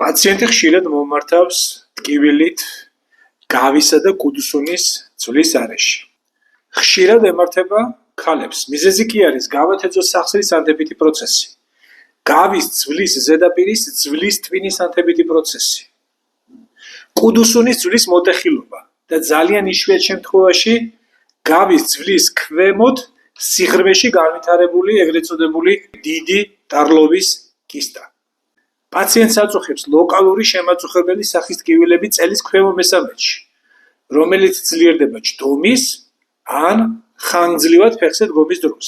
პაციენტი ხშირად მომართავს ტკივილით გავისა და კუდუსუნის ძვლის არეში. ხშირად ემართება ქალებს. მიზეზი კი არის გავათეძოს სახსრის ანთებითი პროცესი. გავის ძვლის ზედაპირის ძვლის ტვინის ანთებითი პროცესი. კუდუსუნის ძვლის მოტეხილობა და ძალიან იშვიათ შემთხვევაში გავის ძვლის ქვემოთ სიღრმეში განვითარებული ეგრეთ წოდებული დიდი ტარლობის კისტა. პაციენტს აწუხებს ლოკალური შემაწუხებელი სახის ტკივილები წელის ქვემო მესამედში, რომელიც ძლიერდება ჯდომის ან ხანგრძლივად ფეხზე დგომის დროს.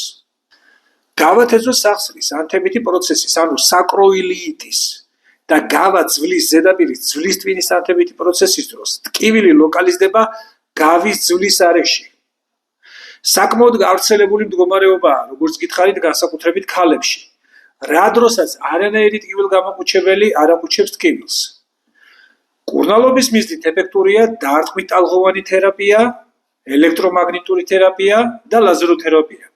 გავათეძოს სახსრის ანთებითი პროცესის, ანუ საკროილიიტის და გავა ძვლის ზედაპირის ძვლის ტვინის ანთებითი პროცესის დროს ტკივილი ლოკალიზდება გავის ძვლის არეში. საკმაოდ გავრცელებული მდგომარეობაა, როგორც გითხარით, განსაკუთრებით ქალებში. რა დროსაც არანაირი ტკივილგამაყუჩებელი არ აყუჩებს ტკივილს. კურნალობის მიზნით ეფექტურია დარტყმით-ტალღოვანი თერაპია, ელექტრომაგნიტური თერაპია და ლაზეროთერაპია.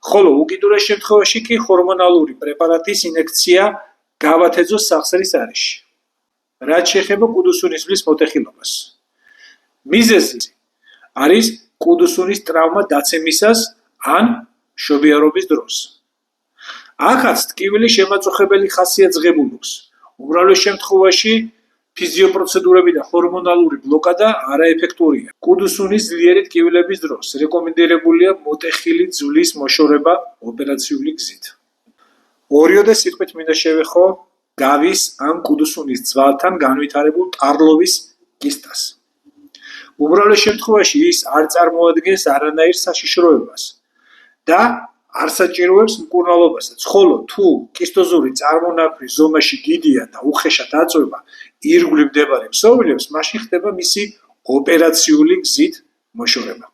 ხოლო უკიდურეს შემთხვევაში კი ჰორმონალური პრეპარატის ინექცია გავათეძოს სახსრის არეში. რაც შეეხება კუდუსუნის ძვლის მოტეხილობას. მიზეზი არის კუდუსუნის ტრავმა დაცემისას ან მშობიარობის დროს. ახაც ტკივილი შემაწუხებელი ხასიათს ღებულობს. უმრავლეს შემთხვევაში ფიზიოპროცედურები და ჰორმონალური ბლოკადა არაეფექტურია. კუდუსუნის ძლიერი ტკივილების დროს რეკომენდირებულია მოტეხილი ძვლის მოშორება ოპერაციული გზით. ორიოდე სიტყვით მინდა შევეხო გავის ან კუდუსუნის ძვალთან განვითარებულ ტარლობის კისტას. უმრავლეს შემთხვევაში ის არ წარმოადგენს არანაირ საშიშროებას და არ საჭიროებს მკურნალობასაც, ხოლო თუ კისტოზური წარმონაქმნი ზომაში დიდია და უხეშად აწვება ირგვლივ მდებარე ქსოვილებს, მაშინ ხდება მისი ოპერაციული გზით მოშორება.